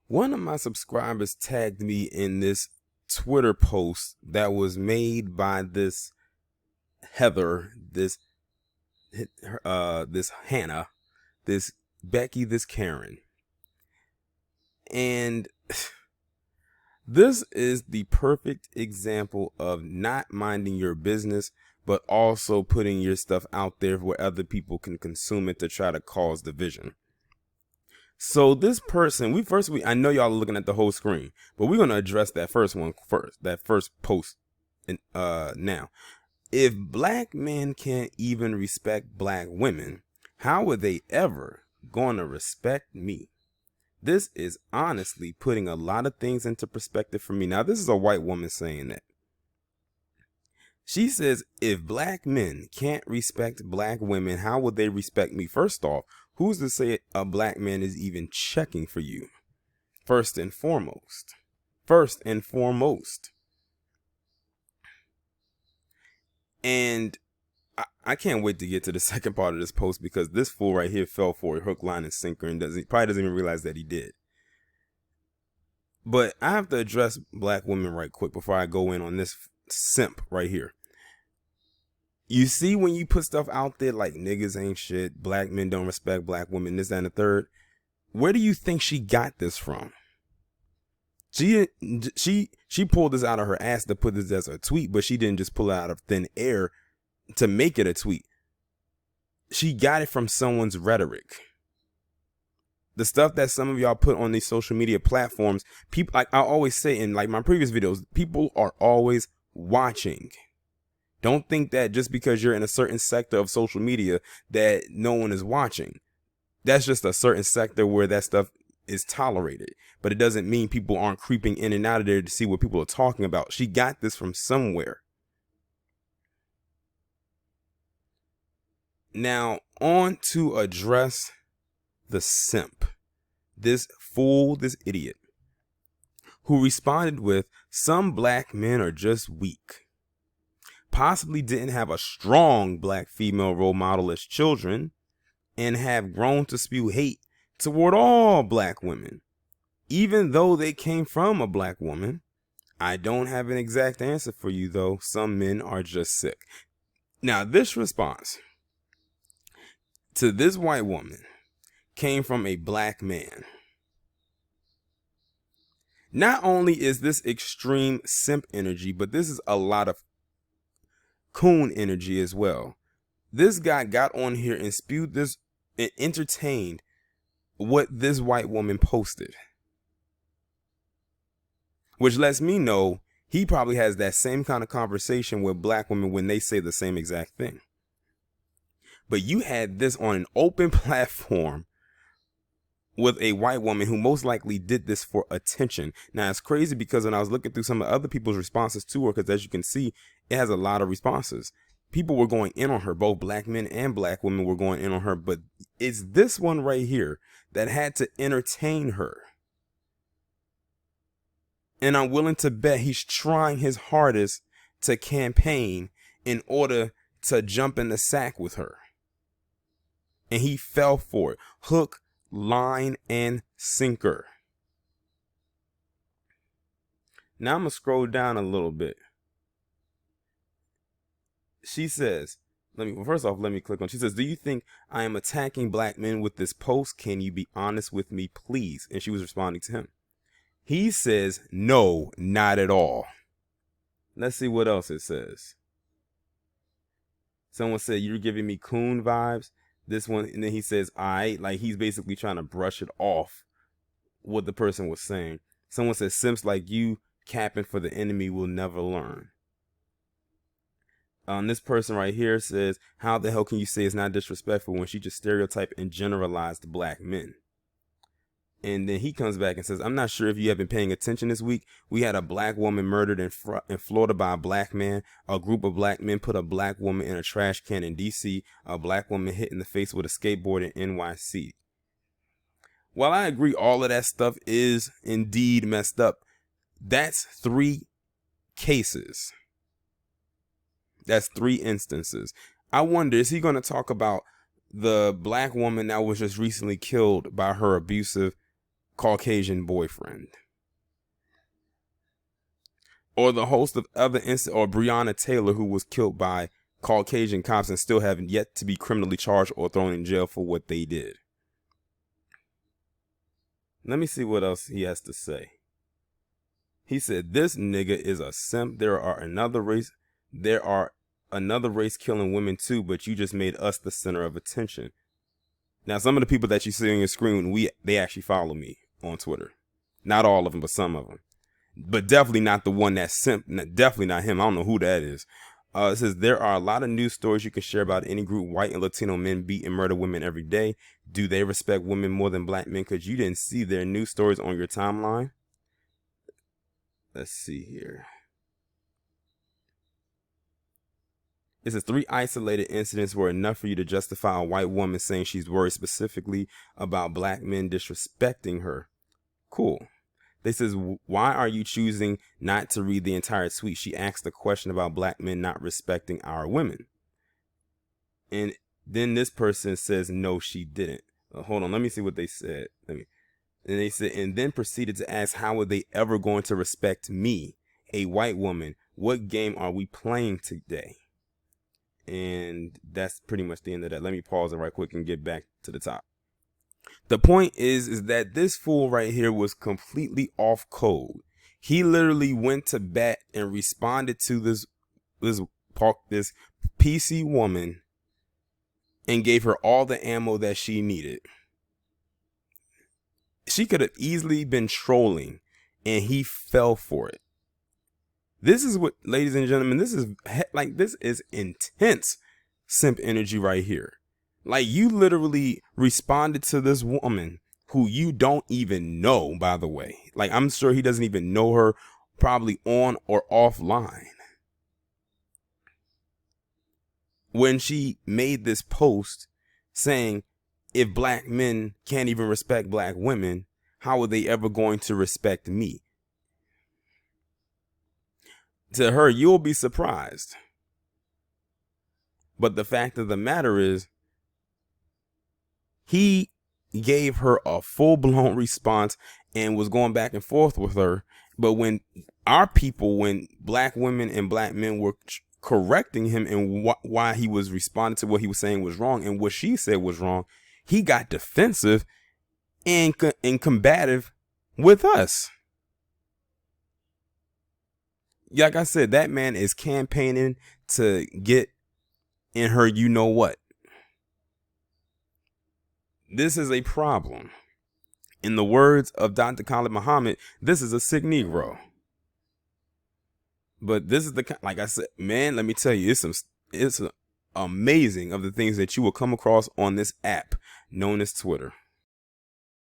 One of my subscribers tagged me in this Twitter post that was made by this Heather, this Hannah, this Becky, this Karen. And this is the perfect example of not minding your business, but also putting your stuff out there where other people can consume it to try to cause division. So this person, I know y'all are looking at the whole screen, but we're going to address that first post now. If black men can't even respect black women, how are they ever going to respect me? This is honestly putting a lot of things into perspective for me. Now, this is a white woman saying that. She says, if black men can't respect black women, how would they respect me? First off, who's to say a black man is even checking for you? First and foremost. And I can't wait to get to the second part of this post, because this fool right here fell for a hook, line, and sinker and probably doesn't even realize that he did. But I have to address black women right quick before I go in on this simp right here. You see, when you put stuff out there like niggas ain't shit, black men don't respect black women, this, that, and the third, where do you think she got this from? She pulled this out of her ass to put this as a tweet, but she didn't just pull it out of thin air to make it a tweet. She got it from someone's rhetoric. The stuff that some of y'all put on these social media platforms, people, like I always say in like my previous videos, people are always watching. Don't think that just because you're in a certain sector of social media that no one is watching. That's just a certain sector where that stuff is tolerated. But it doesn't mean people aren't creeping in and out of there to see what people are talking about. She got this from somewhere. Now, on to address the simp. This fool, this idiot, who responded with, some black men are just weak. Possibly didn't have a strong black female role model as children, and have grown to spew hate toward all black women, even though they came from a black woman. I don't have an exact answer for you, though. Some men are just sick. Now, this response to this white woman came from a black man. Not only is this extreme simp energy, but this is a lot of coon energy as well. This guy got on here and spewed this and entertained what this white woman posted, which lets me know he probably has that same kind of conversation with black women when they say the same exact thing. But you had this on an open platform with a white woman who most likely did this for attention. Now, it's crazy because when I was looking through some of other people's responses to her, because as you can see, it has a lot of responses. People were going in on her. Both black men and black women were going in on her. But it's this one right here that had to entertain her. And I'm willing to bet he's trying his hardest to campaign in order to jump in the sack with her. And he fell for it. Hook, line, and sinker. Now I'm going to scroll down a little bit. She says, let me click on. She says, do you think I am attacking black men with this post? Can you be honest with me, please? And she was responding to him. He says, no, not at all. Let's see what else it says. Someone said, you're giving me coon vibes. This one, and then he says, like he's basically trying to brush it off what the person was saying. Someone says, simps like you capping for the enemy will never learn. This person right here says, how the hell can you say it's not disrespectful when she just stereotyped and generalized black men? And then he comes back and says, I'm not sure if you have been paying attention this week. We had a black woman murdered in Florida by a black man. A group of black men put a black woman in a trash can in D.C. A black woman hit in the face with a skateboard in NYC. While I agree all of that stuff is indeed messed up, that's 3 cases. That's 3 instances. I wonder, is he going to talk about the black woman that was just recently killed by her abusive Caucasian boyfriend. Or the host of other incidents, or Breonna Taylor, who was killed by Caucasian cops and still haven't yet to be criminally charged or thrown in jail for what they did. Let me see what else he has to say. He said, this nigga is a simp. There are another race killing women too, but you just made us the center of attention. Now, some of the people that you see on your screen, they actually follow me on Twitter. Not all of them, but some of them. But definitely not the one that's simp. Definitely not him. I don't know who that is. It says, there are a lot of news stories you can share about any group. White and Latino men beat and murder women every day. Do they respect women more than black men? Because you didn't see their news stories on your timeline. Let's see here. It says 3 isolated incidents were enough for you to justify a white woman saying she's worried specifically about black men disrespecting her. Cool. They says, why are you choosing not to read the entire tweet? She asked a question about black men not respecting our women. And then this person says, no, she didn't. Hold on. Let me see what they said. And they said, and then proceeded to ask, how are they ever going to respect me, a white woman? What game are we playing today? And that's pretty much the end of that. Let me pause it right quick and get back to the top. The point is that this fool right here was completely off code. He literally went to bat and responded to this PC woman and gave her all the ammo that she needed. She could have easily been trolling, and he fell for it. This is what, ladies and gentlemen, this is intense simp energy right here. Like, you literally responded to this woman who you don't even know, by the way. Like, I'm sure he doesn't even know her, probably on or offline. When she made this post saying, if black men can't even respect black women, how are they ever going to respect me? To her, you'll be surprised. But the fact of the matter is, he gave her a full-blown response and was going back and forth with her. But when black women and black men were correcting him and why he was responding to what he was saying was wrong and what she said was wrong, he got defensive and combative with us. Like I said, that man is campaigning to get in her you know what. This is a problem. In the words of Dr. Khalid Muhammad, this is a sick Negro. But this is like I said, man, let me tell you, it's amazing of the things that you will come across on this app known as Twitter.